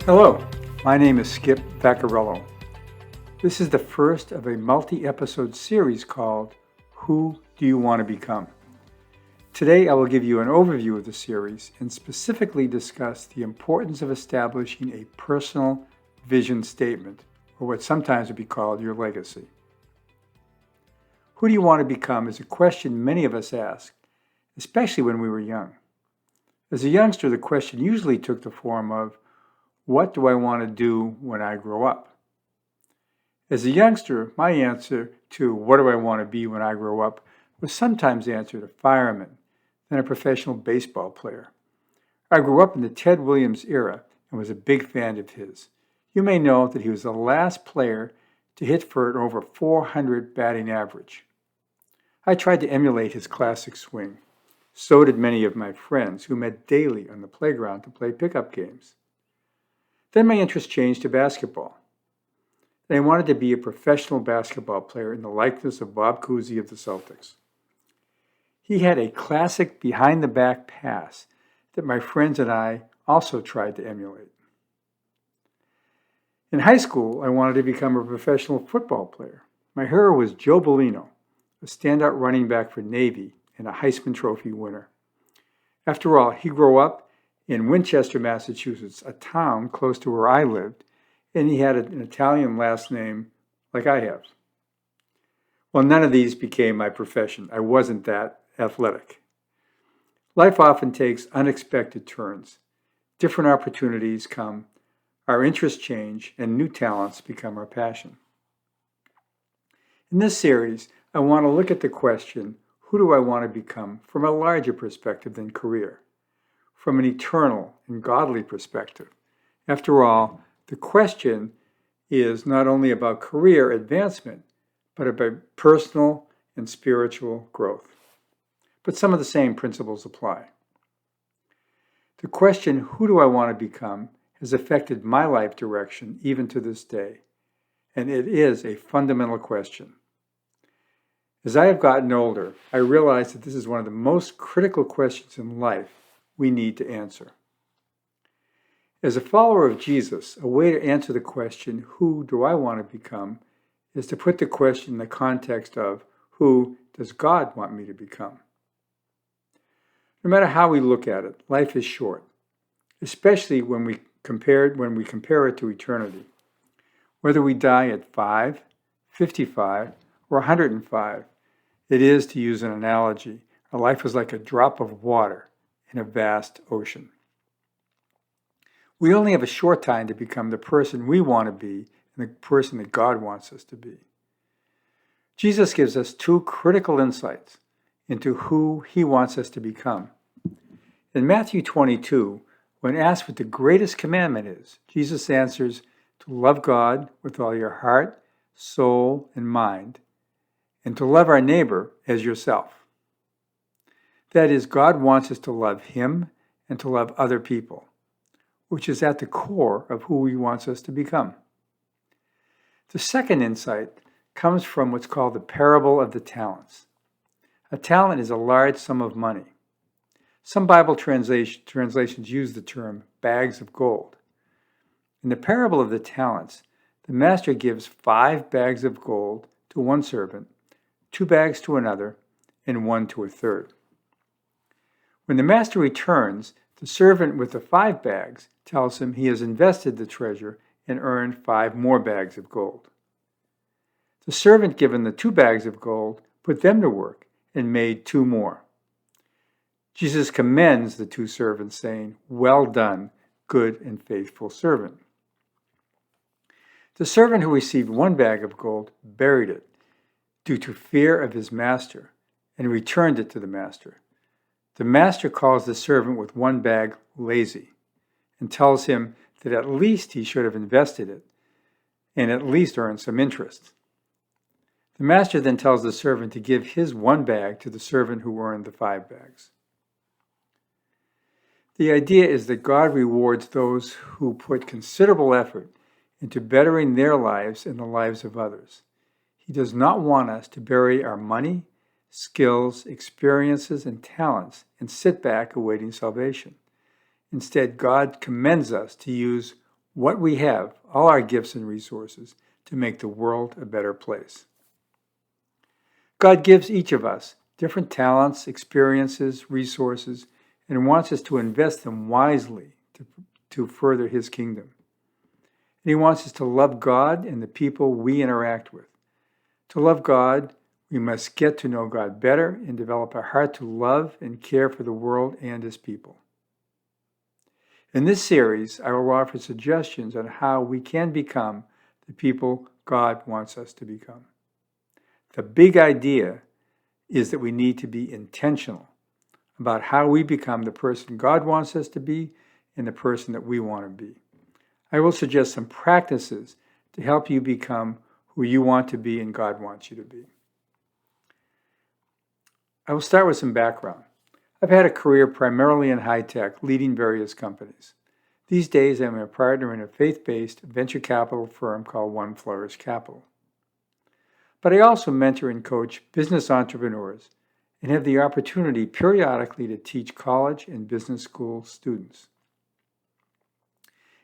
Hello, my name is Skip Vaccarello. This is the first of a multi-episode series called Who Do You Want to Become? Today I will give you an overview of the series and specifically discuss the importance of establishing a personal vision statement, or what sometimes would be called your legacy. Who do you want to become is a question many of us ask, especially when we were young. As a youngster, the question usually took the form of, what do I want to do when I grow up? As a youngster, my answer to what do I want to be when I grow up was sometimes answered a fireman, then a professional baseball player. I grew up in the Ted Williams era and was a big fan of his. You may know that he was the last player to hit for an over .400 batting average. I tried to emulate his classic swing. So did many of my friends who met daily on the playground to play pickup games. Then my interest changed to basketball. I wanted to be a professional basketball player in the likeness of Bob Cousy of the Celtics. He had a classic behind-the-back pass that my friends and I also tried to emulate. In high school, I wanted to become a professional football player. My hero was Joe Bellino, a standout running back for Navy and a Heisman Trophy winner. After all, he grew up in Winchester, Massachusetts, a town close to where I lived, and he had an Italian last name like I have. Well, none of these became my profession. I wasn't that athletic. Life often takes unexpected turns. Different opportunities come, our interests change, and new talents become our passion. In this series, I want to look at the question, who do I want to become, from a larger perspective than career, from an eternal and godly perspective. After all, the question is not only about career advancement, but about personal and spiritual growth. But some of the same principles apply. The question, who do I want to become, has affected my life direction even to this day, and it is a fundamental question. As I have gotten older, I realize that this is one of the most critical questions in life we need to answer. As a follower of Jesus, a way to answer the question, who do I want to become, is to put the question in the context of, who does God want me to become? No matter how we look at it, life is short, especially when we compare it to eternity. Whether we die at 5, 55, or 105, it is, to use an analogy, our life is like a drop of water in a vast ocean. We only have a short time to become the person we want to be and the person that God wants us to be. Jesus gives us two critical insights into who he wants us to become. In Matthew 22, when asked what the greatest commandment is, Jesus answers, to love God with all your heart, soul, and mind, and to love our neighbor as yourself. That is, God wants us to love him and to love other people, which is at the core of who he wants us to become. The second insight comes from what's called the parable of the talents. A talent is a large sum of money. Some Bible translations use the term bags of gold. In the parable of the talents, the master gives 5 bags of gold to one servant, 2 bags to another, and 1 to a third. When the master returns, the servant with the 5 bags tells him he has invested the treasure and earned 5 more bags of gold. The servant given the 2 bags of gold put them to work and made 2 more. Jesus commends the 2 servants, saying, "Well done, good and faithful servant." The servant who received 1 bag of gold buried it due to fear of his master and returned it to the master. The master calls the servant with 1 bag lazy and tells him that at least he should have invested it and at least earned some interest. The master then tells the servant to give his 1 bag to the servant who earned the 5 bags. The idea is that God rewards those who put considerable effort into bettering their lives and the lives of others. He does not want us to bury our money, skills, experiences, and talents and sit back awaiting salvation. Instead, God commends us to use what we have, all our gifts and resources, to make the world a better place. God gives each of us different talents, experiences, resources, and wants us to invest them wisely to further His kingdom. And He wants us to love God and the people we interact with. To love God, we must get to know God better and develop a heart to love and care for the world and His people. In this series, I will offer suggestions on how we can become the people God wants us to become. The big idea is that we need to be intentional about how we become the person God wants us to be and the person that we want to be. I will suggest some practices to help you become who you want to be and God wants you to be. I will start with some background. I've had a career primarily in high tech, leading various companies. These days, I'm a partner in a faith-based venture capital firm called One Flourish Capital. But I also mentor and coach business entrepreneurs and have the opportunity periodically to teach college and business school students.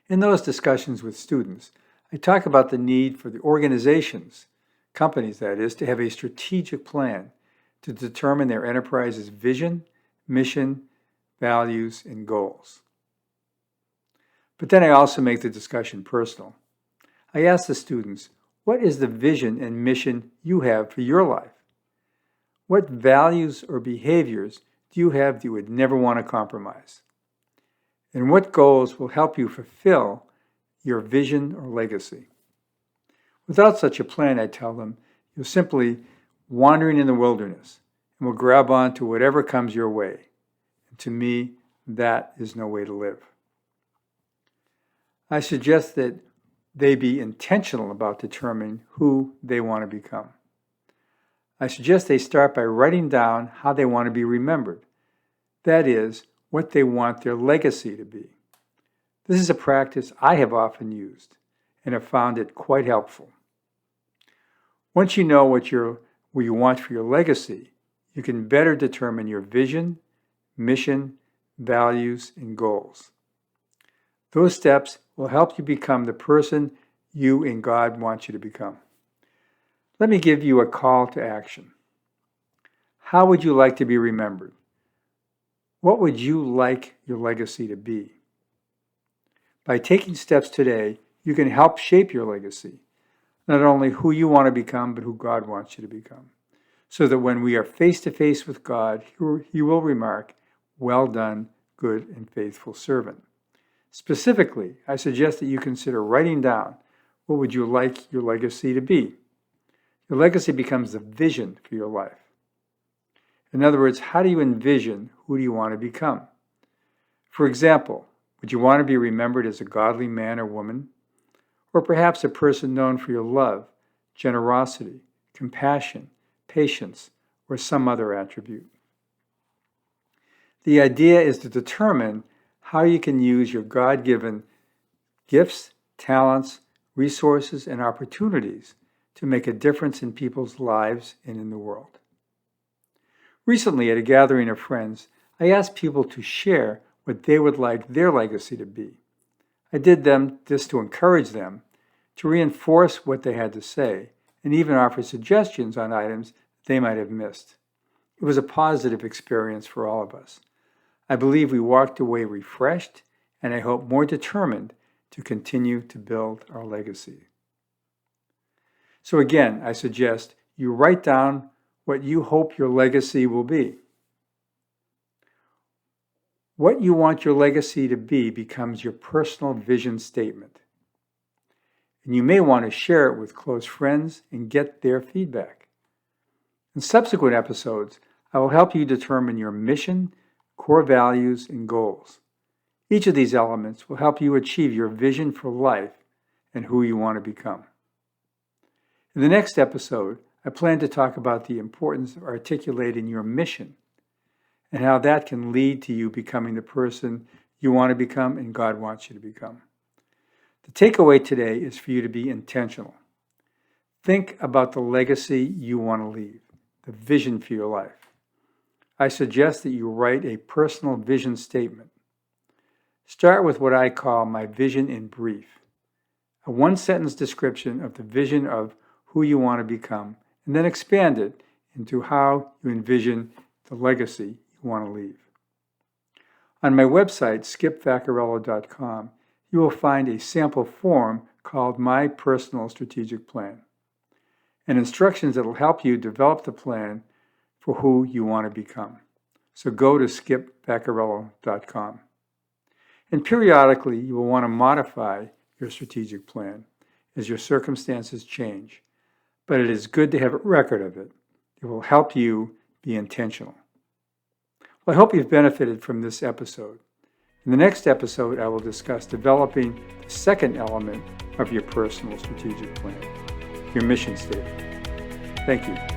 In those discussions with students, I talk about the need for the organizations, companies that is, to have a strategic plan to determine their enterprise's vision, mission, values, and goals. But then I also make the discussion personal. I ask the students, what is the vision and mission you have for your life? What values or behaviors do you have that you would never want to compromise? And what goals will help you fulfill your vision or legacy? Without such a plan, I tell them, you're simply wandering in the wilderness and will grab on to whatever comes your way. And to me, that is no way to live. I suggest that they be intentional about determining who they want to become. I suggest they start by writing down how they want to be remembered. That is, what they want their legacy to be. This is a practice I have often used and have found it quite helpful. Once you know what you want for your legacy, you can better determine your vision, mission, values, and goals. Those steps will help you become the person you and God want you to become. Let me give you a call to action. How would you like to be remembered? What would you like your legacy to be? By taking steps today, you can help shape your legacy, not only who you want to become, but who God wants you to become, so that when we are face to face with God, He will remark, "Well done, good and faithful servant." Specifically, I suggest that you consider writing down what would you like your legacy to be. Your legacy becomes the vision for your life. In other words, how do you envision who do you want to become? For example, would you want to be remembered as a godly man or woman? Or perhaps a person known for your love, generosity, compassion, patience, or some other attribute? The idea is to determine how you can use your God-given gifts, talents, resources, and opportunities to make a difference in people's lives and in the world. Recently, at a gathering of friends, I asked people to share what they would like their legacy to be. I did this to encourage them, to reinforce what they had to say, and even offer suggestions on items they might have missed. It was a positive experience for all of us. I believe we walked away refreshed, and I hope more determined to continue to build our legacy. So again, I suggest you write down what you hope your legacy will be. What you want your legacy to be becomes your personal vision statement. And you may want to share it with close friends and get their feedback. In subsequent episodes, I will help you determine your mission, core values, and goals. Each of these elements will help you achieve your vision for life and who you want to become. In the next episode, I plan to talk about the importance of articulating your mission and how that can lead to you becoming the person you want to become and God wants you to become. The takeaway today is for you to be intentional. Think about the legacy you want to leave, the vision for your life. I suggest that you write a personal vision statement. Start with what I call my vision in brief. a one-sentence description of the vision of who you want to become, and then expand it into how you envision the legacy you want to leave. On my website, skipvaccarello.com, you will find a sample form called My Personal Strategic Plan, and instructions that will help you develop the plan for who you want to become. So go to skipvaccarello.com. And periodically, you will want to modify your strategic plan as your circumstances change, but it is good to have a record of it. It will help you be intentional. Well, I hope you've benefited from this episode. In the next episode, I will discuss developing the second element of your personal strategic plan, your mission statement. Thank you.